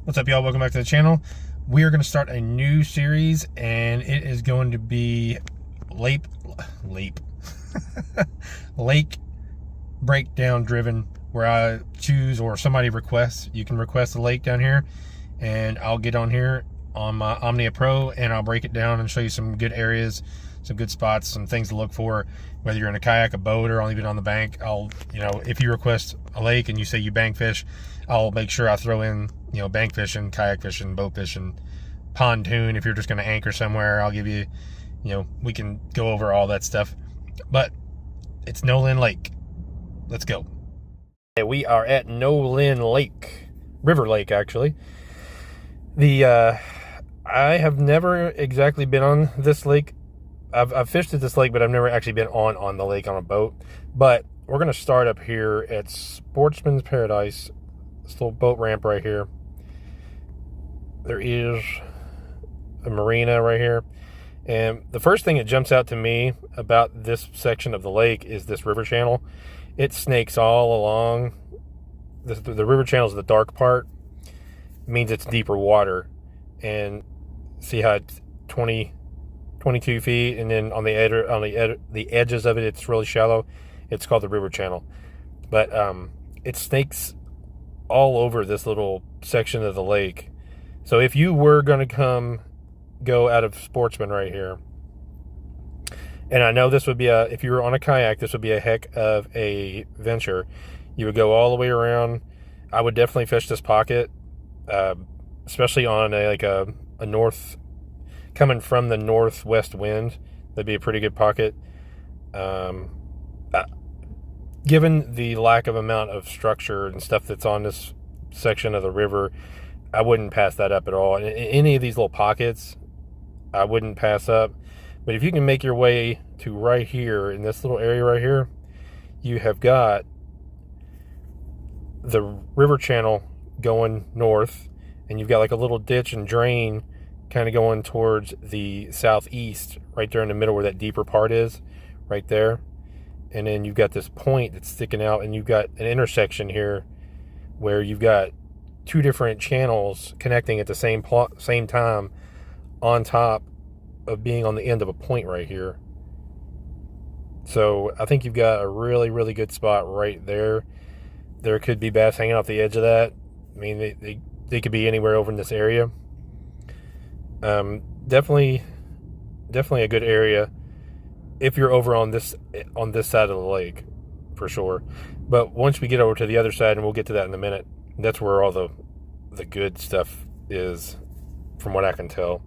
What's up, y'all? Welcome back to the channel. We are going to start a new series, and it is going to be lake breakdown driven, where I choose, or somebody requests. You can request a lake down here, and I'll get on here on my Omnia Pro, and I'll break it down and show you some good areas, some good spots, some things to look for, whether you're in a kayak, a boat, or even on the bank. If you request a lake and you say you bank fish, I'll make sure I throw in, bank fishing, kayak fishing, boat fishing, pontoon. If you're just going to anchor somewhere, I'll give you, we can go over all that stuff. But it's Nolin Lake. Let's go. We are at Nolin Lake, River Lake, actually. I have never exactly been on this lake. I've fished at this lake, but I've never actually been on the lake on a boat. But we're going to start up here at Sportsman's Paradise. This little boat ramp right here. There is a marina right here. And the first thing that jumps out to me about this section of the lake is this river channel. It snakes all along. The river channel is the dark part. It means it's deeper water. And see how it's 22 feet, and then on the edges of it, it's really shallow. It's called the river channel. But it snakes all over this little section of the lake. So if you were going to go out of Sportsman right here, and I know this would be if you were on a kayak, this would be a heck of a venture. You would go all the way around. I would definitely fish this pocket, especially on a north, coming from the northwest wind. That'd be a pretty good pocket. Given the lack of amount of structure and stuff that's on this section of the river, I wouldn't pass that up at all. In any of these little pockets, I wouldn't pass up. But if you can make your way to right here, in this little area right here, you have got the river channel going north, and you've got like a little ditch and drain kind of going towards the southeast, right there in the middle where that deeper part is, right there. And then you've got this point that's sticking out, and you've got an intersection here where you've got two different channels connecting at the same time, on top of being on the end of a point right here. So I think you've got a really, really good spot right there. There could be bass hanging off the edge of that. I mean, they could be anywhere over in this area. Definitely a good area if you're over on this side of the lake, for sure. But once we get over to the other side, and we'll get to that in a minute, that's where all the good stuff is, from what I can tell.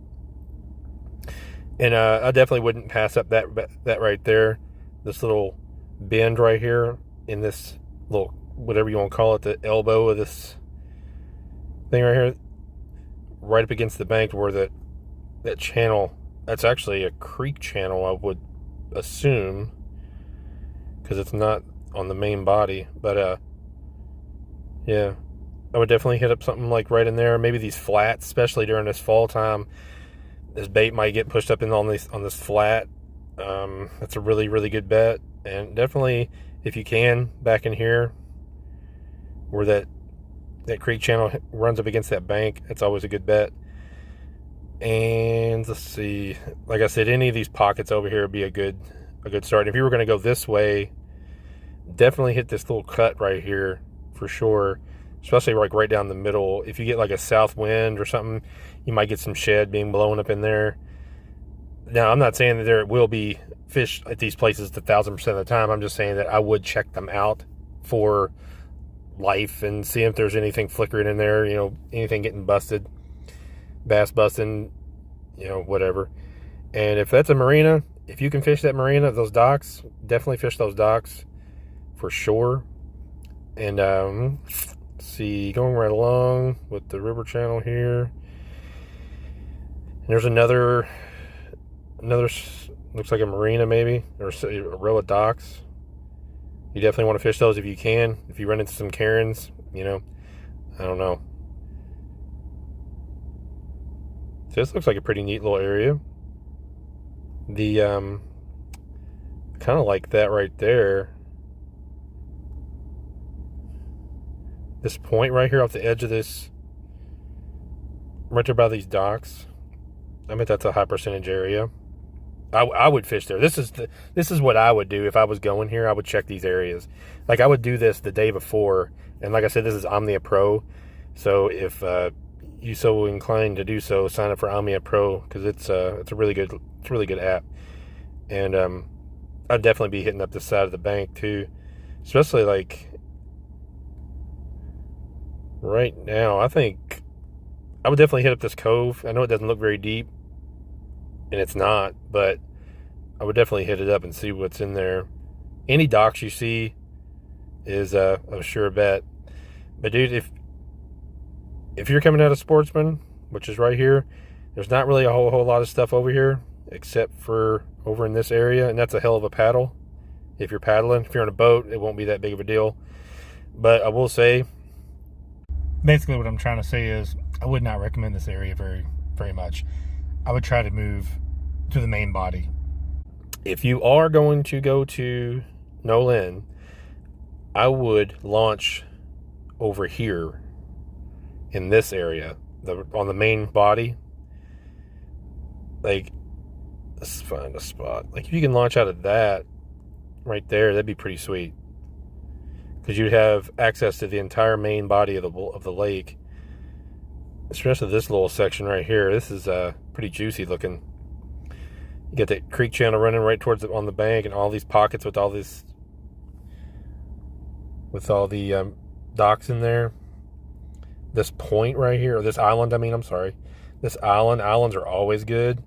And I definitely wouldn't pass up that right there, this little bend right here, in this little, whatever you want to call it, the elbow of this thing right here, right up against the bank, where that channel, that's actually a creek channel, I would assume, because it's not on the main body. But yeah, I would definitely hit up something like right in there. Maybe these flats, especially during this fall time. This bait might get pushed up on this flat. That's a really, really good bet. And definitely, if you can, back in here where that creek channel runs up against that bank, it's always a good bet. And let's see, like I said, any of these pockets over here would be a good start. If you were going to go this way, definitely hit this little cut right here for sure, especially like right down the middle. If you get like a south wind or something, you might get some shed being blown up in there. Now, I'm not saying that there will be fish at these places 1,000% of the time. I'm just saying that I would check them out for life and see if there's anything flickering in there, anything getting busted, bass busting, whatever. And if that's a marina, if you can fish that marina, those docks, definitely fish those docks for sure. And let's see, going right along with the river channel here, and there's another looks like a marina, maybe, or a row of docks. You definitely want to fish those if you can. If you run into some Karens, I don't know. So this looks like a pretty neat little area. The kind of like that right there. This point right here off the edge of this right there by these docks. I bet that's a high percentage area. I would fish there. This is what I would do if I was going here. I would check these areas. Like, I would do this the day before. And like I said, this is Omnia Pro. So if you so inclined to do so, sign up for Omnia Pro, because it's a really good app. And I'd definitely be hitting up this side of the bank too, especially like right now. I think I would definitely hit up this cove. I know it doesn't look very deep, and it's not, but I would definitely hit it up and see what's in there. Any docks you see is a sure bet. But dude, if you're coming out of Sportsman, which is right here, there's not really a whole lot of stuff over here except for over in this area, and that's a hell of a paddle. If you're paddling, if you're on a boat, it won't be that big of a deal. But I will say, basically what I'm trying to say is, I would not recommend this area very much. I would try to move to the main body. If you are going to go to Nolin, I would launch over here in this area, on the main body. Like, let's find a spot. Like, if you can launch out of that right there, that'd be pretty sweet, because you'd have access to the entire main body of the lake, especially this little section right here. This is pretty juicy looking. You get that creek channel running right towards on the bank, and all these pockets with all the docks in there. This point right here, or this island, I mean, I'm sorry. This islands are always good.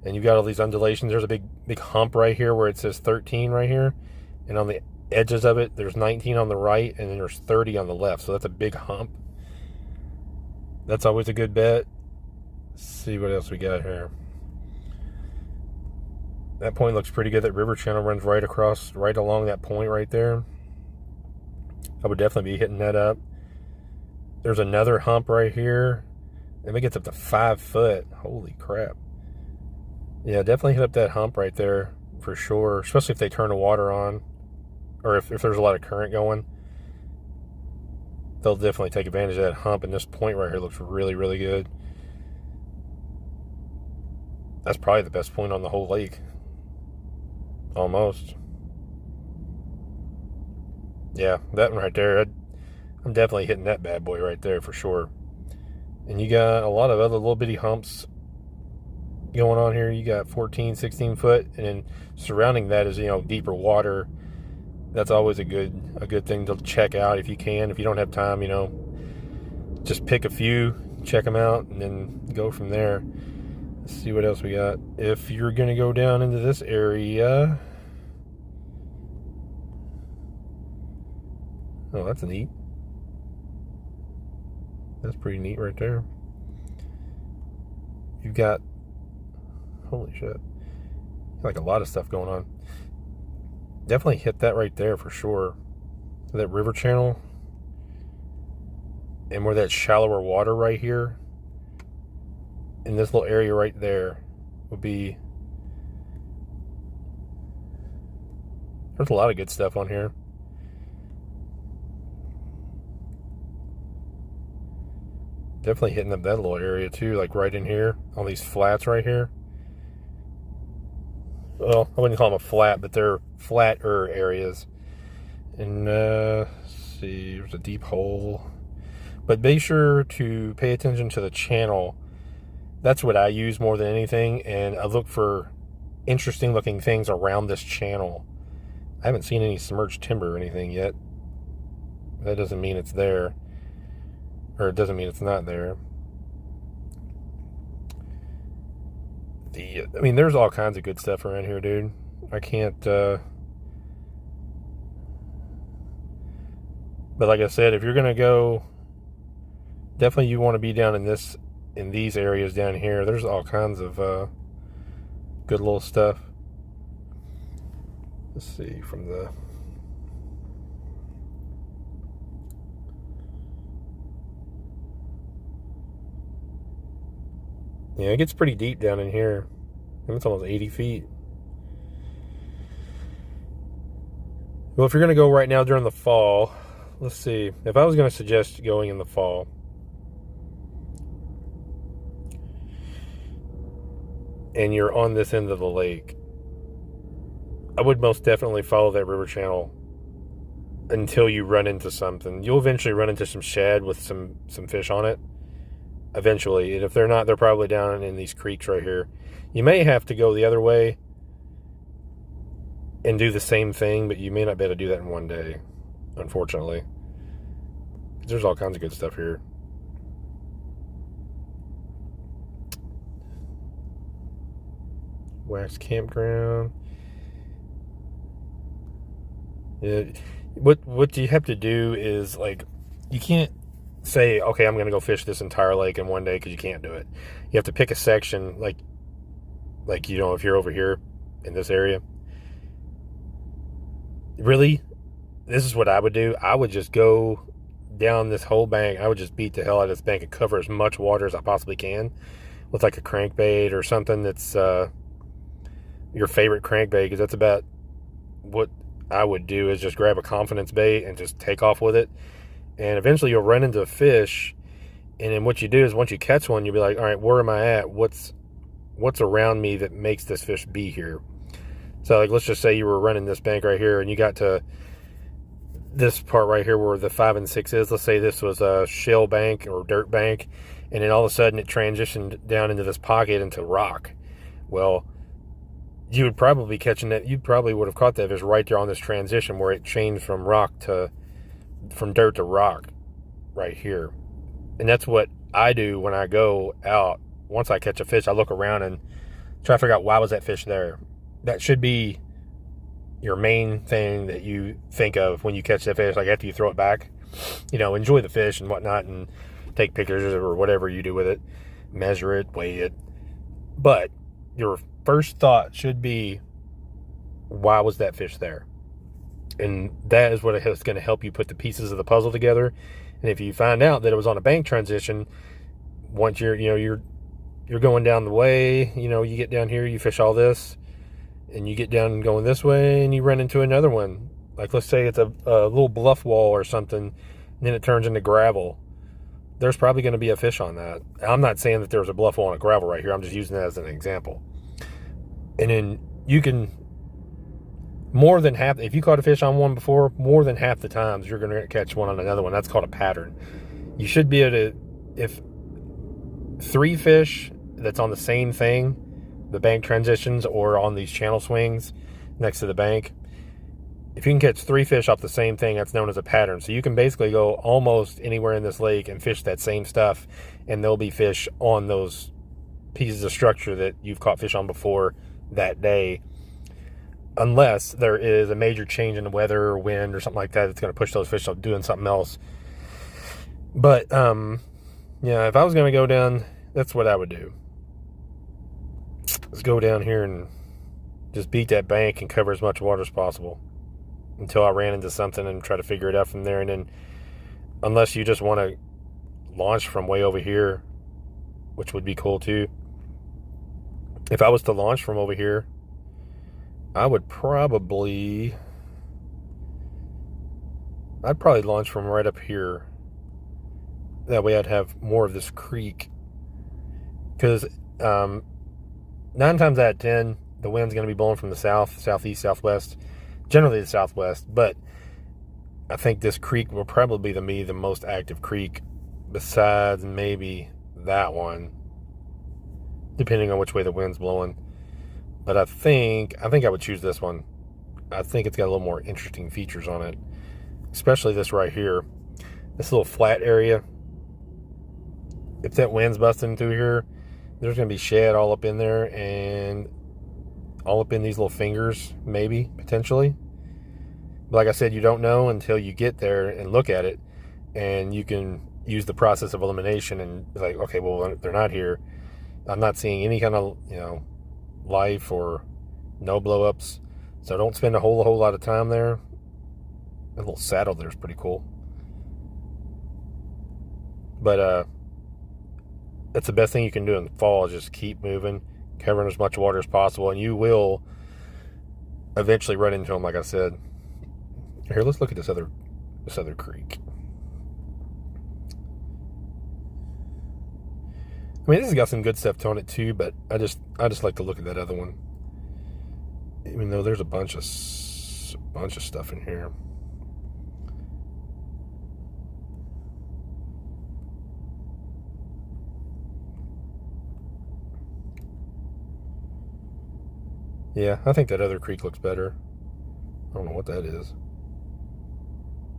And you've got all these undulations. There's a big hump right here where it says 13 right here. And on the edges of it, there's 19 on the right, and then there's 30 on the left. So that's a big hump. That's always a good bet. Let's see what else we got here. That point looks pretty good. That river channel runs right along that point right there. I would definitely be hitting that up. There's another hump right here. And it gets up to 5 foot. Holy crap. Yeah, definitely hit up that hump right there for sure, especially if they turn the water on, or if there's a lot of current going. They'll definitely take advantage of that hump, and this point right here looks really, really good. That's probably the best point on the whole lake. Almost. Yeah, that one right there, I'm definitely hitting that bad boy right there for sure. And you got a lot of other little bitty humps going on here. You got 14, 16 foot, and then surrounding that is, deeper water. That's always a good thing to check out if you can. If you don't have time, just pick a few, check them out, and then go from there. Let's see what else we got. If you're gonna go down into this area, oh, that's neat. That's pretty neat right there. You've got, holy shit, like a lot of stuff going on. Definitely hit that right there for sure. That river channel, and where that shallower water right here in this little area right there would be, there's a lot of good stuff on here. Definitely hitting up that little area too, like right in here, all these flats right here. Well, I wouldn't call them a flat, but they're flatter areas. And let's see, there's a deep hole. But be sure to pay attention to the channel. That's what I use more than anything, and I look for interesting looking things around this channel. I haven't seen any submerged timber or anything yet. That doesn't mean it's there. Or it doesn't mean it's not there. I mean, there's all kinds of good stuff around here, dude. I can't, but like I said, if you're gonna go, definitely you want to be down in these areas down here. There's all kinds of good little stuff. Let's see from the, yeah, it gets pretty deep down in here. I think it's almost 80 feet. Well, if you're going to go right now during the fall, let's see. If I was going to suggest going in the fall, and you're on this end of the lake, I would most definitely follow that river channel until you run into something. You'll eventually run into some shad with some fish on it. Eventually. And if they're not, they're probably down in these creeks right here. You may have to go the other way and do the same thing, but you may not be able to do that in one day, unfortunately. There's all kinds of good stuff here. Wax Campground. Yeah. What you have to do is, like, you can't say, okay, I'm going to go fish this entire lake in one day, because you can't do it. You have to pick a section, like you know, if you're over here in this area. Really, this is what I would do. I would just go down this whole bank. I would just beat the hell out of this bank and cover as much water as I possibly can with like a crankbait or something that's your favorite crankbait, because that's about what I would do, is just grab a confidence bait and just take off with it. And eventually you'll run into a fish, and then what you do is, once you catch one, you'll be like, all right, where am I at? What's around me that makes this fish be here? So, like, let's just say you were running this bank right here, and you got to this part right here where the 5 and 6 is. Let's say this was a shale bank or dirt bank, and then all of a sudden it transitioned down into this pocket into rock. Well, you would probably be catching that. You probably would have caught that fish right there on this transition where it changed from dirt to rock right here. And that's what I do when I go out. Once I catch a fish, I look around and try to figure out, why was that fish there? That should be your main thing that you think of when you catch that fish. Like, after you throw it back, you know, enjoy the fish and whatnot, and take pictures or whatever you do with it, measure it, weigh it. But your first thought should be, why was that fish there? And that is what is going to help you put the pieces of the puzzle together. And if you find out that it was on a bank transition, once you're going down the way, you know, you get down here, you fish all this, and you get down and going this way, and you run into another one. Like, let's say it's a little bluff wall or something, and then it turns into gravel. There's probably going to be a fish on that. I'm not saying that there's a bluff wall and a gravel right here. I'm just using that as an example. And then you can, more than half, if you caught a fish on one before, more than half the times you're going to catch one on another one. That's called a pattern. You should be able to, if 3 fish that's on the same thing, the bank transitions or on these channel swings next to the bank, if you can catch 3 fish off the same thing, that's known as a pattern. So you can basically go almost anywhere in this lake and fish that same stuff, and there'll be fish on those pieces of structure that you've caught fish on before that day, unless there is a major change in the weather or wind or something like that that's going to push those fish up doing something else. But yeah, if I was going to go down, that's what I would do. Let's go down here and just beat that bank and cover as much water as possible until I ran into something, and try to figure it out from there. And then, unless you just want to launch from way over here, which would be cool too. If I was to launch from over here, I would probably launch from right up here. That way I'd have more of this creek. Because 9 times out of 10, the wind's going to be blowing from the south, southeast, southwest. Generally the southwest. But I think this creek will probably be the most active creek, besides maybe that one, depending on which way the wind's blowing. But I think I would choose this one. I think it's got a little more interesting features on it, especially this right here, this little flat area. If that wind's busting through here, there's going to be shad all up in there, and all up in these little fingers, maybe, potentially. But like I said, you don't know until you get there and look at it, and you can use the process of elimination and be like, okay, well, they're not here. I'm not seeing any kind of, life or no blow-ups, so don't spend a whole lot of time there. That little saddle there is pretty cool. But that's the best thing you can do in the fall, is just keep moving, covering as much water as possible, and you will eventually run into them, like I said. Here, let's look at this other creek. I mean, this has got some good stuff on it too, but I just like to look at that other one. Even though there's a bunch of stuff in here. Yeah, I think that other creek looks better. I don't know what that is.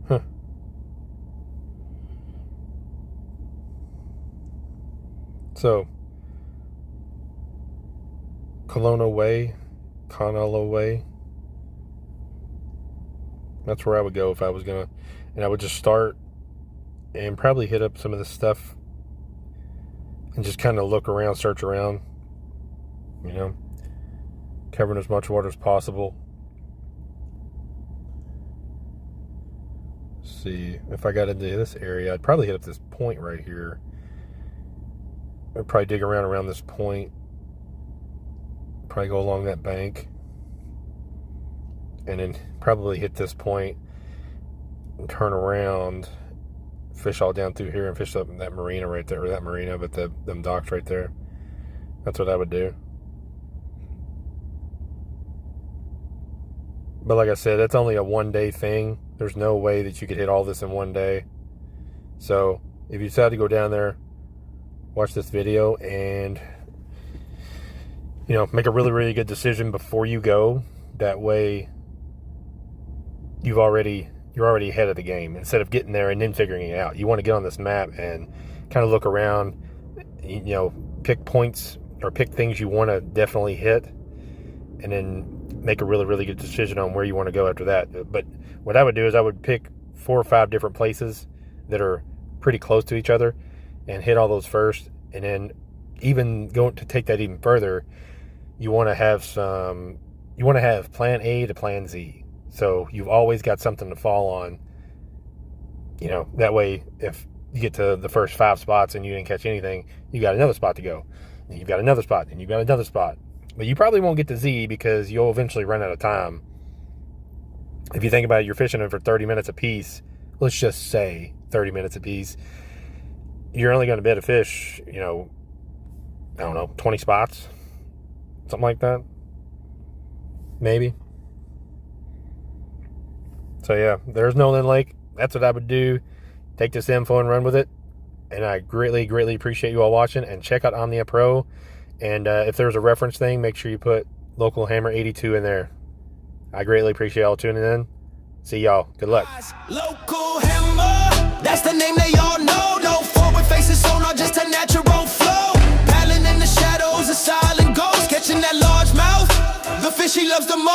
Huh. So, Colonel Way. That's where I would go if I was gonna, and I would just start and probably hit up some of this stuff and just kind of look around, search around, you know, covering as much water as possible. See, if I got into this area, I'd probably hit up this point right here. I'd probably dig around this point. Probably go along that bank. And then probably hit this point and turn around, fish all down through here and fish up in that marina right there, or that marina, but them docks right there. That's what I would do. But like I said, that's only a one-day thing. There's no way that you could hit all this in one day. So if you decide to go down there, watch this video and, you know, make a really, really good decision before you go. That way you're already ahead of the game instead of getting there and then figuring it out. You want to get on this map and kind of look around, you know, pick points or pick things you want to definitely hit, and then make a really, really good decision on where you want to go after that. But what I would do is I would pick 4 or 5 different places that are pretty close to each other and hit all those first. And then even going to take that even further, you want to have plan A to plan Z. So you've always got something to fall on, you know, that way if you get to the first 5 spots and you didn't catch anything, you got another spot to go. And you've got another spot, and you've got another spot. But you probably won't get to Z because you'll eventually run out of time. If you think about it, you're fishing for 30 minutes a piece. Let's just say 30 minutes a piece. You're only going to be able to fish, you know, I don't know, 20 spots. Something like that. Maybe. So yeah, there's Nolin Lake. That's what I would do. Take this info and run with it. And I greatly, greatly appreciate you all watching. And check out Omnia Pro. And if there's a reference thing, make sure you put Local Hammer 82 in there. I greatly appreciate y'all tuning in. See y'all. Good luck. Local Hammer, that's the name they all know. No forward faces, so not just a natural flow. Paddling in the shadows, a silent ghost, catching that largemouth. The fish he loves the most.